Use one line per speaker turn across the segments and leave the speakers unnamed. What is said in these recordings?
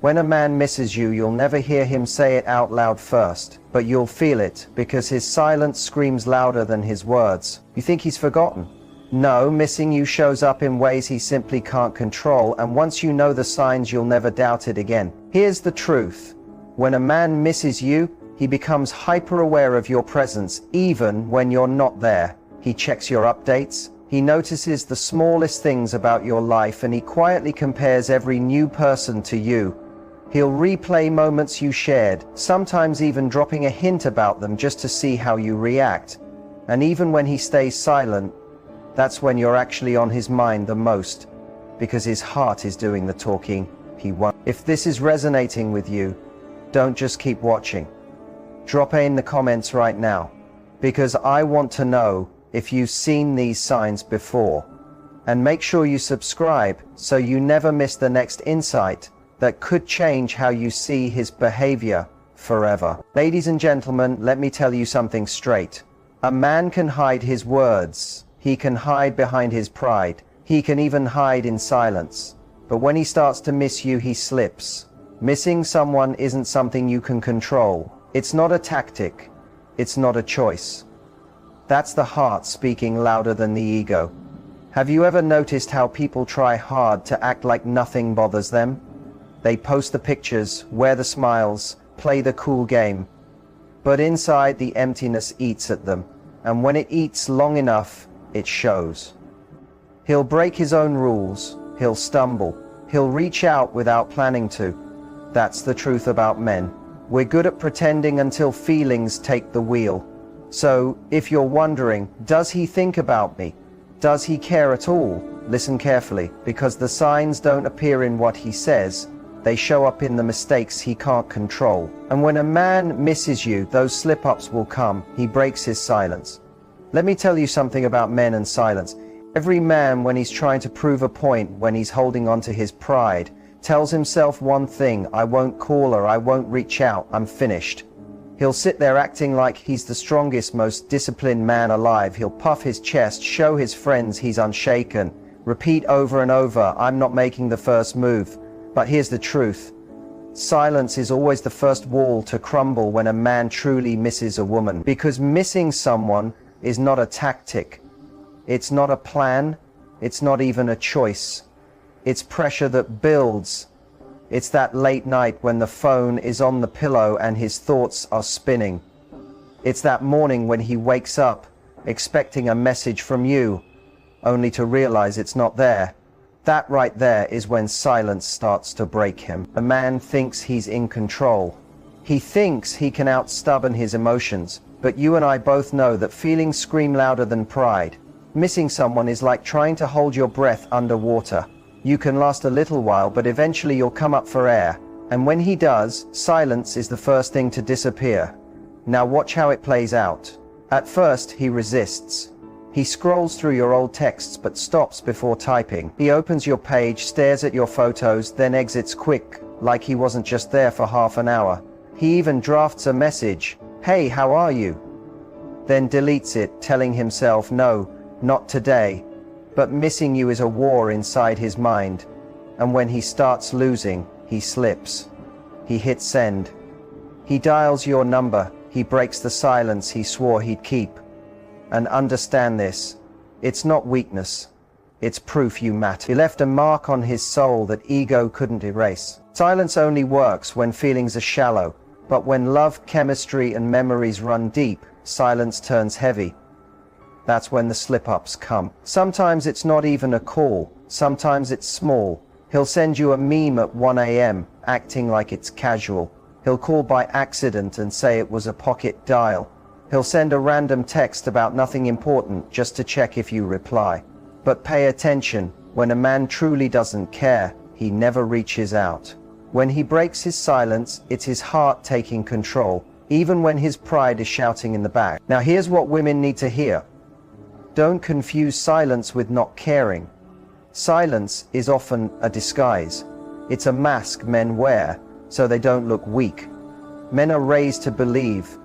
When a man misses you, you'll never hear him say it out loud first, but you'll feel it, because his silence screams louder than his words. You think he's forgotten? No, missing you shows up in ways he simply can't control, and once you know the signs, you'll never doubt it again. Here's the truth. When a man misses you, he becomes hyper-aware of your presence, even when you're not there. He checks your updates. He notices the smallest things about your life, and he quietly compares every new person to you. He'll replay moments you shared, sometimes even dropping a hint about them just to see how you react. And even when he stays silent, that's when you're actually on his mind the most, because his heart is doing the talking. He won't. If this is resonating with you, don't just keep watching. Drop it in the comments right now, because I want to know if you've seen these signs before. And make sure you subscribe so you never miss the next insight that could change how you see his behavior forever. Ladies and gentlemen, let me tell you something straight. A man can hide his words. He can hide behind his pride. He can even hide in silence. But when he starts to miss you, he slips. Missing someone isn't something you can control. It's not a tactic. It's not a choice. That's the heart speaking louder than the ego. Have you ever noticed how people try hard to act like nothing bothers them? They post the pictures, wear the smiles, play the cool game. But inside, the emptiness eats at them. And when it eats long enough, it shows. He'll break his own rules. He'll stumble. He'll reach out without planning to. That's the truth about men. We're good at pretending until feelings take the wheel. So, if you're wondering, does he think about me? Does he care at all? Listen carefully, because the signs don't appear in what he says. They show up in the mistakes he can't control. And when a man misses you, those slip-ups will come. He breaks his silence. Let me tell you something about men and silence. Every man, when he's trying to prove a point, when he's holding on to his pride, tells himself one thing: I won't call her, I won't reach out, I'm finished. He'll sit there acting like he's the strongest, most disciplined man alive. He'll puff his chest, show his friends he's unshaken, repeat over and over, I'm not making the first move. But here's the truth. Silence is always the first wall to crumble when a man truly misses a woman. Because missing someone is not a tactic. It's not a plan. It's not even a choice. It's pressure that builds. It's that late night when the phone is on the pillow and his thoughts are spinning. It's that morning when he wakes up expecting a message from you, only to realize it's not there. That right there is when silence starts to break him. A man thinks he's in control. He thinks he can outstubborn his emotions, but you and I both know that feelings scream louder than pride. Missing someone is like trying to hold your breath underwater. You can last a little while, but eventually you'll come up for air. And when he does, silence is the first thing to disappear. Now watch how it plays out. At first, he resists. He scrolls through your old texts but stops before typing. He opens your page, stares at your photos, then exits quick, like he wasn't just there for half an hour. He even drafts a message, "Hey, how are you?" Then deletes it, telling himself, no, not today. But missing you is a war inside his mind. And when he starts losing, he slips. He hits send. He dials your number. He breaks the silence he swore he'd keep. And understand this, it's not weakness, it's proof you matter. He left a mark on his soul that ego couldn't erase. Silence only works when feelings are shallow, but when love, chemistry, and memories run deep, silence turns heavy. That's when the slip-ups come. Sometimes it's not even a call, sometimes it's small. He'll send you a meme at 1 a.m., acting like it's casual. He'll call by accident and say it was a pocket dial. He'll send a random text about nothing important just to check if you reply. But pay attention, when a man truly doesn't care, he never reaches out. When he breaks his silence, it's his heart taking control, even when his pride is shouting in the back. Now here's what women need to hear. Don't confuse silence with not caring. Silence is often a disguise. It's a mask men wear so they don't look weak. Men are raised to believe.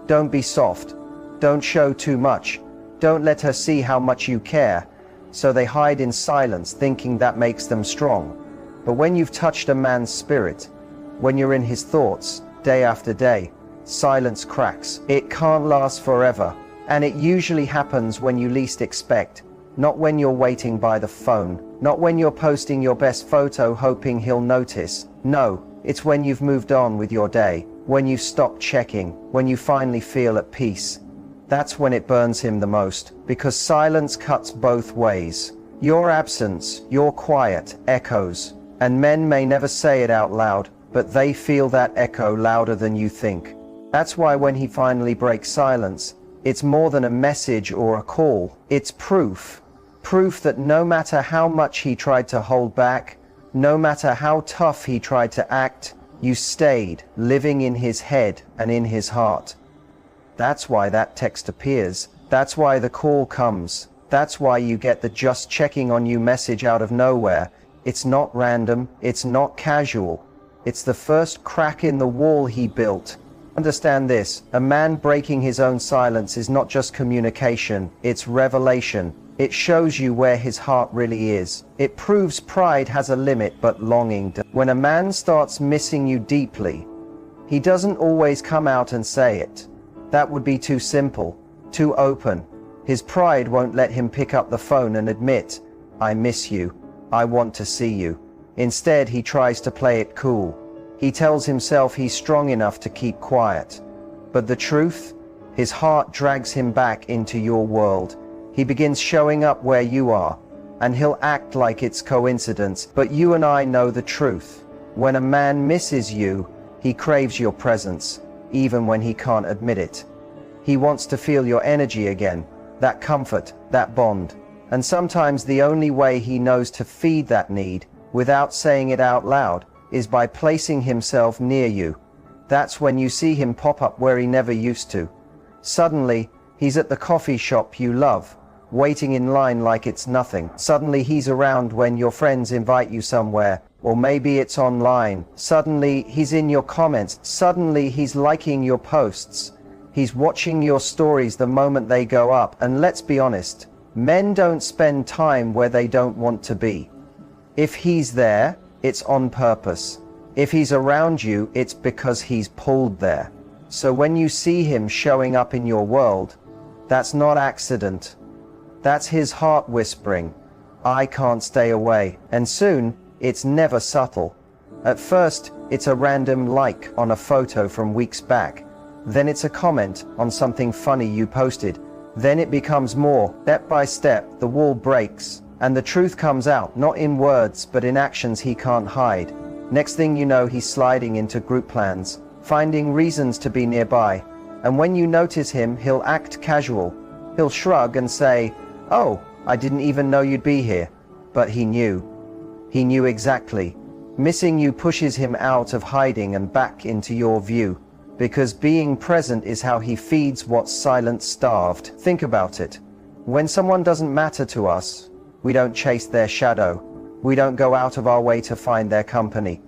Don't be soft. Don't show too much. Don't let her see how much you care. So they hide in silence, thinking that makes them strong. But when you've touched a man's spirit, when you're in his thoughts, day after day, silence cracks. It can't last forever, and it usually happens when you least expect. Not when you're waiting by the phone, not when you're posting your best photo hoping he'll notice. No, it's when you've moved on with your day, when you've stopped checking, when you finally feel at peace. That's when it burns him the most, because silence cuts both ways. Your absence, your quiet, echoes, and men may never say it out loud, but they feel that echo louder than you think. That's why when he finally breaks silence, it's more than a message or a call. It's proof. Proof that no matter how much he tried to hold back, no matter how tough he tried to act, you stayed, living in his head and in his heart. That's why that text appears. That's why the call comes. That's why you get the just checking on you message out of nowhere. It's not random. It's not casual. It's the first crack in the wall he built. Understand this, a man breaking his own silence is not just communication, it's revelation. It shows you where his heart really is. It proves pride has a limit, but longing does. When a man starts missing you deeply, he doesn't always come out and say it. That would be too simple, too open. His pride won't let him pick up the phone and admit, I miss you, I want to see you. Instead, he tries to play it cool. He tells himself he's strong enough to keep quiet. But the truth? His heart drags him back into your world. He begins showing up where you are, and he'll act like it's coincidence, but you and I know the truth. When a man misses you, he craves your presence, even when he can't admit it. He wants to feel your energy again, that comfort, that bond. And sometimes the only way he knows to feed that need, without saying it out loud, is by placing himself near you. That's when you see him pop up where he never used to. Suddenly, he's at the coffee shop you love, waiting in line like it's nothing. Suddenly he's around when your friends invite you somewhere, or maybe it's online. Suddenly he's in your comments. Suddenly he's liking your posts. He's watching your stories the moment they go up. And let's be honest, men don't spend time where they don't want to be. If he's there, it's on purpose. If he's around you, it's because he's pulled there. So when you see him showing up in your world, that's not accident. That's his heart whispering, I can't stay away. And soon, it's never subtle. At first, it's a random like on a photo from weeks back. Then it's a comment on something funny you posted. Then it becomes more. Step by step, the wall breaks, and the truth comes out, not in words, but in actions he can't hide. Next thing you know, he's sliding into group plans, finding reasons to be nearby. And when you notice him, he'll act casual. He'll shrug and say, oh, I didn't even know you'd be here. But he knew. He knew exactly. Missing you pushes him out of hiding and back into your view. Because being present is how he feeds what's silent starved. Think about it. When someone doesn't matter to us, we don't chase their shadow. We don't go out of our way to find their company.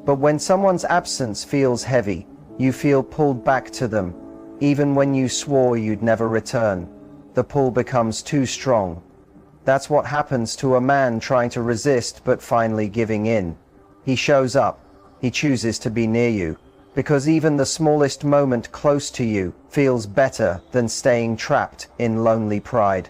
But when someone's absence feels heavy, you feel pulled back to them. Even when you swore you'd never return, the pull becomes too strong. That's what happens to a man trying to resist but finally giving in. He shows up. He chooses to be near you. Because even the smallest moment close to you feels better than staying trapped in lonely pride.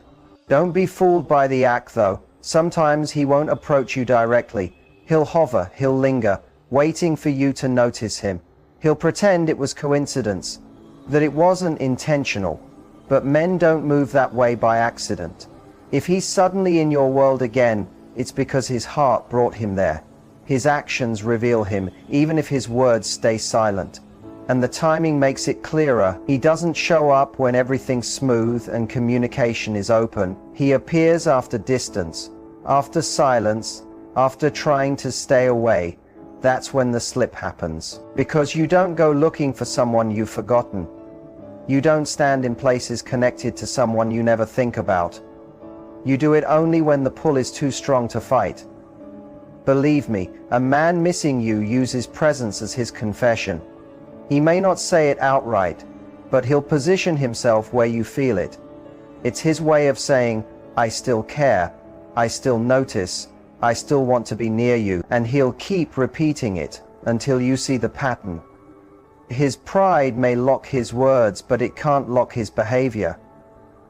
Don't be fooled by the act though. Sometimes he won't approach you directly. He'll hover, he'll linger, waiting for you to notice him. He'll pretend it was coincidence, that it wasn't intentional. But men don't move that way by accident. If he's suddenly in your world again, it's because his heart brought him there. His actions reveal him, even if his words stay silent. And the timing makes it clearer. He doesn't show up when everything's smooth and communication is open. He appears after distance, after silence, after trying to stay away. That's when the slip happens. Because you don't go looking for someone you've forgotten. You don't stand in places connected to someone you never think about. You do it only when the pull is too strong to fight. Believe me, a man missing you uses presence as his confession. He may not say it outright, but he'll position himself where you feel it. It's his way of saying, I still care, I still notice, I still want to be near you, and he'll keep repeating it until you see the pattern. His pride may lock his words, but it can't lock his behavior.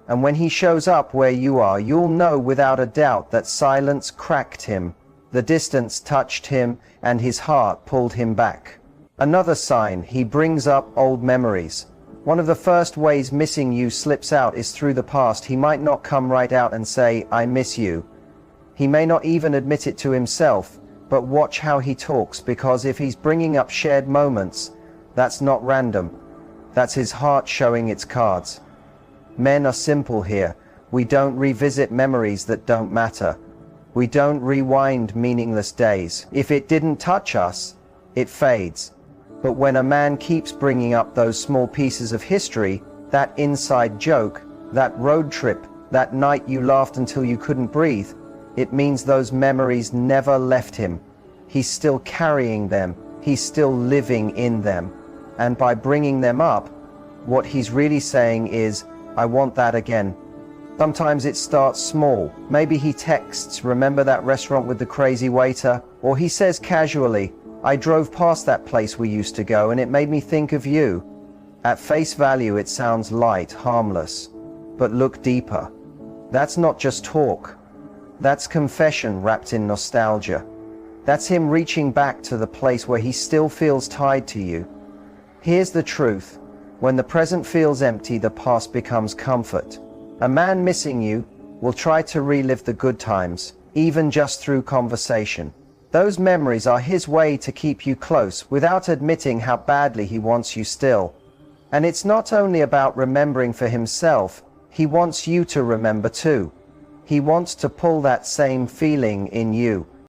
And when he shows up where you are, you'll know without a doubt that silence cracked him, the distance touched him, and his heart pulled him back. Another sign, he brings up old memories. One of the first ways missing you slips out is through the past. He might not come right out and say, "I miss you." He may not even admit it to himself, but watch how he talks, because if he's bringing up shared moments, that's not random. That's his heart showing its cards. Men are simple here. We don't revisit memories that don't matter. We don't rewind meaningless days. If it didn't touch us, it fades. But when a man keeps bringing up those small pieces of history, that inside joke, that road trip, that night you laughed until you couldn't breathe, it means those memories never left him. He's still carrying them. He's still living in them. And by bringing them up, what he's really saying is, "I want that again." Sometimes it starts small. Maybe he texts, "Remember that restaurant with the crazy waiter?" Or he says casually, "I drove past that place we used to go and it made me think of you." At face value it sounds light, harmless. But look deeper. That's not just talk. That's confession wrapped in nostalgia. That's him reaching back to the place where he still feels tied to you. Here's the truth. When the present feels empty, the past becomes comfort. A man missing you will try to relive the good times, even just through conversation. Those memories are his way to keep you close without admitting how badly he wants you still. And it's not only about remembering for himself, he wants you to remember too. He wants to pull that same feeling in you.